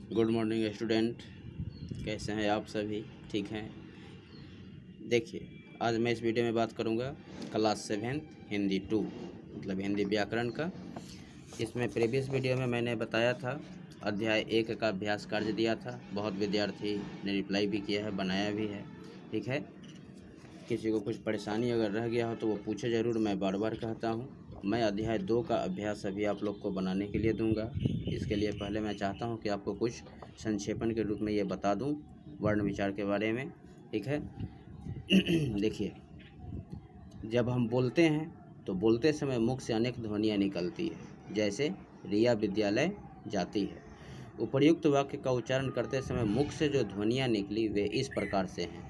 Good morning student, कैसे हैं आप सभी? ठीक हैं? देखिए, आज मैं इस वीडियो में बात करूंगा क्लास 7 हिंदी 2 मतलब हिंदी व्याकरण का। इसमें प्रीवियस वीडियो में मैंने बताया था, अध्याय 1 का अभ्यास कार्य दिया था। बहुत विद्यार्थी ने रिप्लाई भी किया है, बनाया भी है। ठीक है, किसी को कुछ परेशानी अगर रह गया हो तो वो पूछे ज़रूर, मैं बार बार कहता हूँ। मैं अध्याय 2 का अभ्यास अभी आप लोग को बनाने के लिए दूंगा। इसके लिए पहले मैं चाहता हूँ कि आपको कुछ संक्षेपण के रूप में ये बता दूँ वर्ण विचार के बारे में। ठीक है देखिए, जब हम बोलते हैं तो बोलते समय मुख से अनेक ध्वनियाँ निकलती है, जैसे रिया विद्यालय जाती है। उपर्युक्त वाक्य का उच्चारण करते समय मुख से जो ध्वनियाँ निकली वे इस प्रकार से हैं: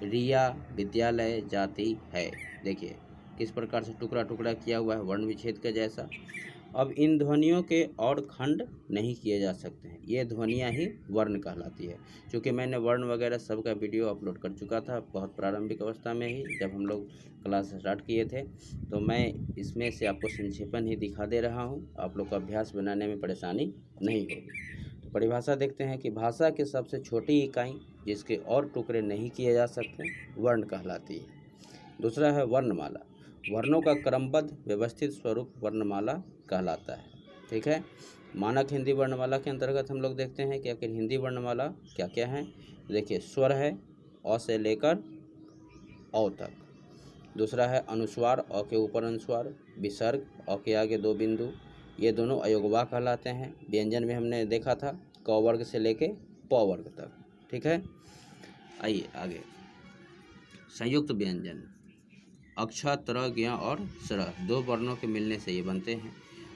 रिया विद्यालय जाती है। देखिए किस प्रकार से टुकड़ा टुकड़ा किया हुआ है, वर्ण विच्छेद के जैसा। अब इन ध्वनियों के और खंड नहीं किए जा सकते हैं, ये ध्वनियाँ ही वर्ण कहलाती है। क्योंकि मैंने वर्ण वगैरह सब का वीडियो अपलोड कर चुका था बहुत प्रारंभिक अवस्था में ही, जब हम लोग क्लास स्टार्ट किए थे। तो मैं इसमें से आपको संक्षेपण ही दिखा दे रहा हूँ, आप लोग को अभ्यास बनाने में परेशानी नहीं होगी। तो परिभाषा देखते हैं कि भाषा की सबसे छोटी इकाई जिसके और टुकड़े नहीं किए जा सकते वर्ण कहलाती है। दूसरा है वर्णमाला। वर्णों का क्रमबद्ध व्यवस्थित स्वरूप वर्णमाला कहलाता है। ठीक है, मानक हिंदी वर्णमाला के अंतर्गत हम लोग देखते हैं कि आखिर हिंदी वर्णमाला क्या क्या है। देखिए, स्वर है अ से लेकर औ तक। दूसरा है अनुस्वार, अ के ऊपर अनुस्वार, विसर्ग, अ के आगे 2 बिंदु, ये दोनों अयोगवा कहलाते हैं। व्यंजन में हमने देखा था क वर्ग से लेके प वर्ग तक। ठीक है, आइए आगे। संयुक्त व्यंजन, अक्ष, त्र, ज्ञ और स्र 2 वर्णों के मिलने से ये बनते हैं।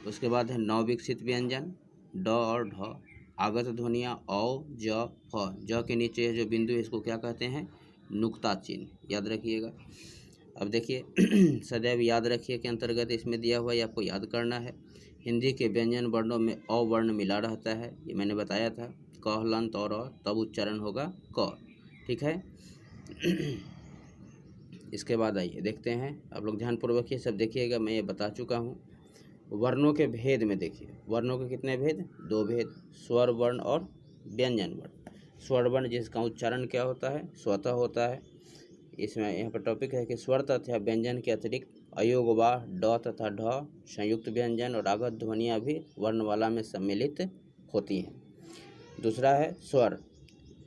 उसके बाद है नवविकसित व्यंजन, ड और ढ। आगत ध्वनियाँ औ, ज, फ। ज के नीचे जो बिंदु है इसको क्या कहते हैं? नुक्ता चिन्ह, याद रखिएगा। अब देखिए सदैव याद रखिए के अंतर्गत इसमें दिया हुआ है, आपको याद करना है। हिंदी के व्यंजन वर्णों में अ वर्ण मिला रहता है, ये मैंने बताया था। क, लंत और अ, तब उच्चारण होगा क। ठीक है इसके बाद आइए देखते हैं, आप लोग ध्यानपूर्वक ये सब देखिएगा, मैं ये बता चुका हूँ। वर्णों के भेद में देखिए, वर्णों के कितने भेद? 2 भेद, स्वर वर्ण और व्यंजन वर्ण। स्वर वर्ण जिसका उच्चारण क्या होता है? स्वतः होता है। इसमें यहाँ पर टॉपिक है कि स्वर तथा व्यंजन के अतिरिक्त अयोग व ड तथा ढ संयुक्त व्यंजन और आगत ध्वनियाँ भी वर्णमाला में सम्मिलित होती हैं। दूसरा है स्वर,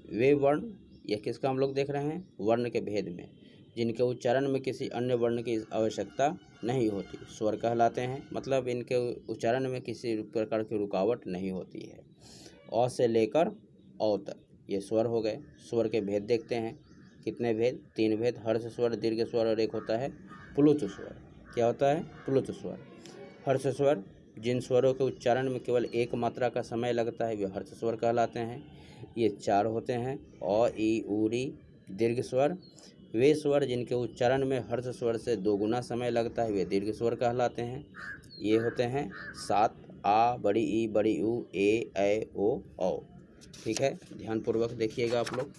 वे वर्ण, यह किसका हम लोग देख रहे हैं? वर्ण के भेद में, जिनके उच्चारण में किसी अन्य वर्ण की आवश्यकता नहीं होती, स्वर कहलाते हैं। मतलब इनके उच्चारण में किसी प्रकार की रुकावट नहीं होती है। अ से लेकर औ तक ये स्वर हो गए। स्वर के भेद देखते हैं, कितने भेद? 3 भेद, हर्ष स्वर, दीर्घ स्वर और एक होता है प्लुत स्वर। क्या होता है? प्लुत स्वर। हर्ष स्वर, जिन स्वरों के उच्चारण में केवल एक मात्रा का समय लगता है वे हर्ष स्वर कहलाते हैं। ये 4 होते हैं, अ, ई, उ, री। दीर्घ स्वर, वे स्वर जिनके उच्चारण में हर्ष स्वर से 2 गुना समय लगता है वे दीर्घ स्वर कहलाते हैं। ये होते हैं 7, आ, बड़ी ई, बड़ी ऊ, ए, ऐ, ओ, औ। ठीक है, ध्यानपूर्वक देखिएगा आप लोग।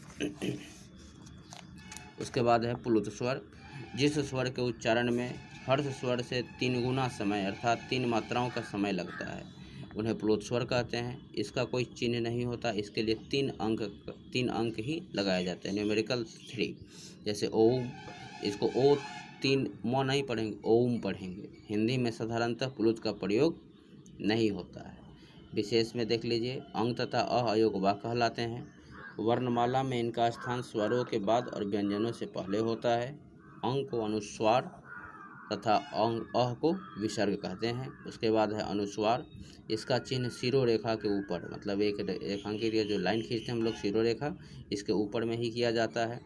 उसके बाद है प्लुत स्वर, जिस स्वर के उच्चारण में हर्ष स्वर से 3 गुना समय अर्थात 3 मात्राओं का समय लगता है उन्हें प्लुत स्वर कहते हैं। इसका कोई चिन्ह नहीं होता, इसके लिए 3 अंक ही लगाए जाते हैं, न्यूमेरिकल 3। जैसे ओम, इसको ओ 3 म नहीं पढ़ेंगे, ओम पढ़ेंगे। हिंदी में साधारणतः प्लुत का प्रयोग नहीं होता है। विशेष में देख लीजिए, अंग तथा अ अयोगवा कहलाते हैं। वर्णमाला में इनका स्थान स्वरों के बाद और व्यंजनों से पहले होता है। अंग को अनुस्वार तथा अह को विसर्ग कहते हैं। उसके बाद है अनुस्वार, इसका चिन्ह शिरोरेखा के ऊपर, मतलब एक रेखांकित जो लाइन खींचते हैं हम लोग शिरोरेखा, इसके ऊपर में ही किया जाता है।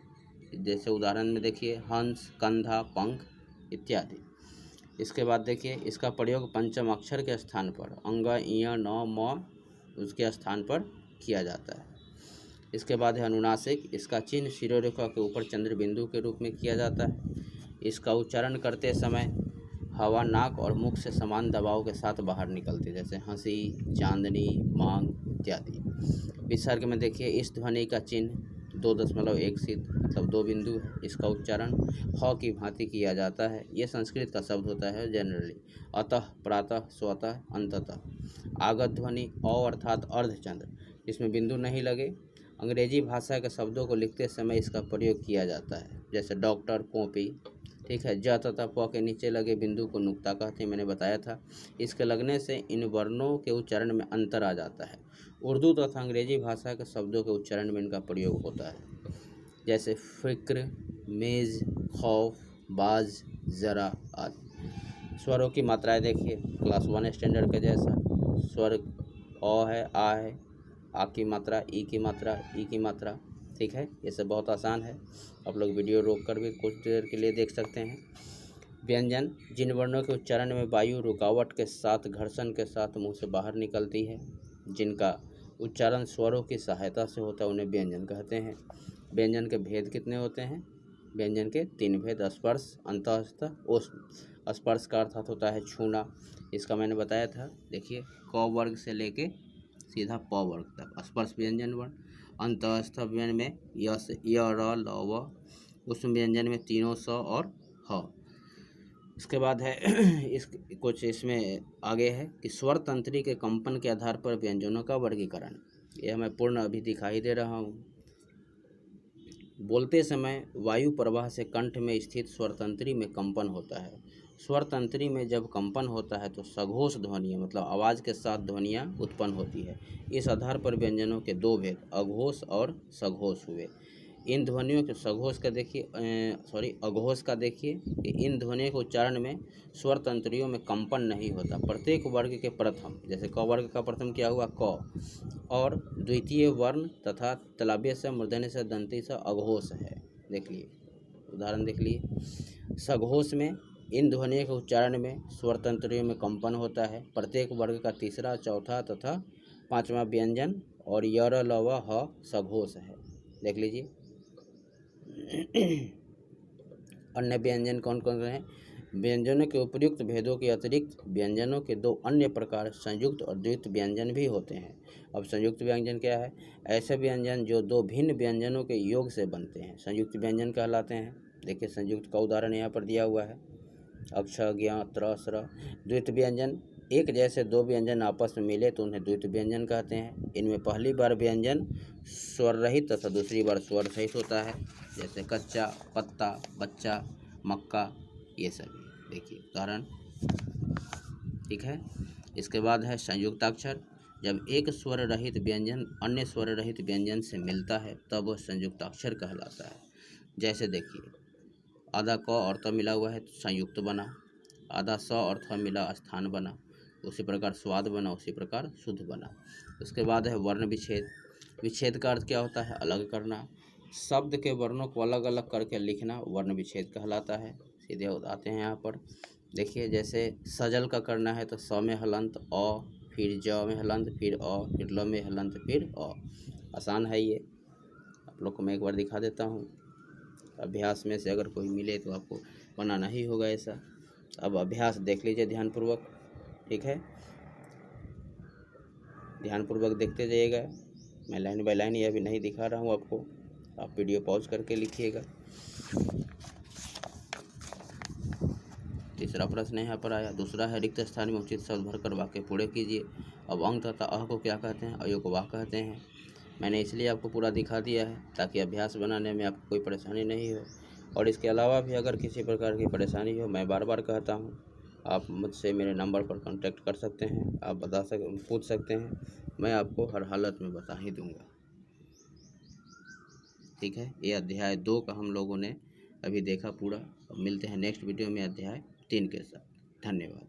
जैसे उदाहरण में देखिए हंस, कंधा, पंख इत्यादि। इसके बाद देखिए, इसका प्रयोग पंचम अक्षर के स्थान पर अंग, इय, न, म उसके स्थान पर किया जाता है। इसके बाद है अनुनासिक, इसका चिन्ह शिरोरेखा के ऊपर चंद्र बिंदु के रूप में किया जाता है। इसका उच्चारण करते समय हवा नाक और मुख से समान दबाव के साथ बाहर निकलती है, जैसे हंसी, चांदनी, मांग इत्यादि। विसर्ग में देखिए, इस ध्वनि का चिन्ह 2.1 मतलब 2 बिंदु है। इसका उच्चारण ह की भांति किया जाता है। ये संस्कृत का शब्द होता है जनरली। अतः, प्रातः, स्वतः, अंततः। आगत ध्वनि अ अर्थात अर्धचंद्र, इसमें बिंदु नहीं लगे। अंग्रेजी भाषा के शब्दों को लिखते समय इसका प्रयोग किया जाता है, जैसे डॉक्टर, कॉपी, ठीक है। ज तथा प के नीचे लगे बिंदु को नुक्ता कहते हैं, मैंने बताया था। इसके लगने से इन वर्णों के उच्चारण में अंतर आ जाता है। उर्दू तथा अंग्रेजी भाषा के शब्दों के उच्चारण में इनका प्रयोग होता है, जैसे फ़िक्र, मेज़, खौफ, बाज, ज़रा आदि। स्वरों की मात्राएं देखिए, क्लास 1 स्टैंडर्ड के जैसा। स्वर अ है, आ है, आ की मात्रा, ई की मात्रा, ई की मात्रा, ठीक है। ये सब बहुत आसान है, आप लोग वीडियो रोक कर भी कुछ देर के लिए देख सकते हैं। व्यंजन, जिन वर्णों के उच्चारण में वायु रुकावट के साथ, घर्षण के साथ मुंह से बाहर निकलती है, जिनका उच्चारण स्वरों की सहायता से होता है, उन्हें व्यंजन कहते हैं। व्यंजन के भेद कितने होते हैं? व्यंजन के 3 भेद: स्पर्श, अंतःस्थ, ऊष्म। स्पर्श का अर्थात होता है छूना, इसका मैंने बताया था। देखिए, क वर्ग से लेके सीधा प वर्ग तक स्पर्श व्यंजन वर्ण। अंतःस्थ व्यंजन में यस, य, र, ल, व। ऊष्म व्यंजन में तीनों स और ह। इसके बाद है इस कुछ इसमें आगे है कि स्वर तंत्री के कंपन के आधार पर व्यंजनों का वर्गीकरण। यह मैं पूर्ण अभी दिखाई दे रहा हूँ। बोलते समय वायु प्रवाह से कंठ में स्थित स्वर तंत्री में कंपन होता है। स्वर तंत्री में जब कंपन होता है तो सघोष ध्वनियाँ, मतलब आवाज़ के साथ ध्वनियाँ उत्पन्न होती है। इस आधार पर व्यंजनों के 2 भेद, अघोष और सघोष हुए। इन ध्वनियों के सघोष का देखिए, अघोष का देखिए कि इन ध्वनियों के उच्चारण में स्वर तंत्रियों में कंपन नहीं होता। प्रत्येक वर्ग के प्रथम, जैसे क वर्ग का प्रथम क्या हुआ, क, और द्वितीय वर्ण तथा तलाब्य से, मूर्धन्य से, दंती से अघोष है। देख लिए, उदाहरण देख लिए। सघोष में इन ध्वनियों के उच्चारण में स्वर तंत्रियों में कंपन होता है। प्रत्येक वर्ग का तीसरा, चौथा तथा 5वां व्यंजन और य, र, ल, व, ह सघोष है। देख लीजिए। अन्य व्यंजन कौन कौन से हैं? व्यंजनों के उपयुक्त भेदों के अतिरिक्त व्यंजनों के 2 अन्य प्रकार, संयुक्त और द्वैत व्यंजन भी होते हैं। अब संयुक्त व्यंजन क्या है? ऐसे व्यंजन जो 2 भिन्न व्यंजनों के योग से बनते हैं, संयुक्त व्यंजन कहलाते हैं। देखिए, संयुक्त का उदाहरण यहाँ पर दिया हुआ है, अक्ष, ज्ञ, त्र, स्र। द्वैत व्यंजन, एक जैसे 2 व्यंजन आपस में मिले तो उन्हें द्वैत व्यंजन कहते हैं। इनमें पहली बार व्यंजन स्वर रहित तथा दूसरी बार स्वर सहित होता है, जैसे कच्चा, पत्ता, बच्चा, मक्का, ये सभी। देखिए उदाहरण, ठीक है। इसके बाद है संयुक्ताक्षर। जब एक स्वर रहित व्यंजन अन्य स्वर रहित व्यंजन से मिलता है तब वह संयुक्ताक्षर कहलाता है। जैसे देखिए, आधा क और त मिला हुआ है तो संयुक्त बना, आधा स और थ मिला स्थान बना, उसी प्रकार स्वाद बना, उसी प्रकार शुद्ध बना। उसके बाद है वर्ण विच्छेद। विच्छेद का अर्थ क्या होता है? अलग करना। शब्द के वर्णों को अलग अलग करके लिखना वर्ण विच्छेद कहलाता है। सीधे आते हैं यहाँ पर, देखिए, जैसे सजल का करना है तो स में हलंत अ, फिर ज में हलंत, फिर अ, फिर ल में हलंत, फिर अ। आसान है ये, आप लोग को मैं एक बार दिखा देता हूँ। अभ्यास में से अगर कोई मिले तो आपको बनाना ही होगा ऐसा। अब अभ्यास देख लीजिए ध्यानपूर्वक, ठीक है। ध्यानपूर्वक देखते जाइएगा, मैं लाइन बाय लाइन ये अभी नहीं दिखा रहा हूँ आपको, आप वीडियो पॉज करके लिखिएगा। तीसरा प्रश्न यहाँ पर आया। दूसरा है, रिक्त स्थान में उचित शब्द भरकर वाक्य पूरे कीजिए। अब अंग तथा अह को क्या कहते हैं? अयो को वाह कहते हैं। मैंने इसलिए आपको पूरा दिखा दिया है ताकि अभ्यास बनाने में आपको कोई परेशानी नहीं हो। और इसके अलावा भी अगर किसी प्रकार की परेशानी हो, मैं बार बार कहता हूँ, आप मुझसे मेरे नंबर पर कांटेक्ट कर सकते हैं, आप पूछ सकते हैं, मैं आपको हर हालत में बता ही दूँगा, ठीक है। ये अध्याय 2 का हम लोगों ने अभी देखा पूरा। अब मिलते हैं नेक्स्ट वीडियो में अध्याय 3 के साथ। धन्यवाद।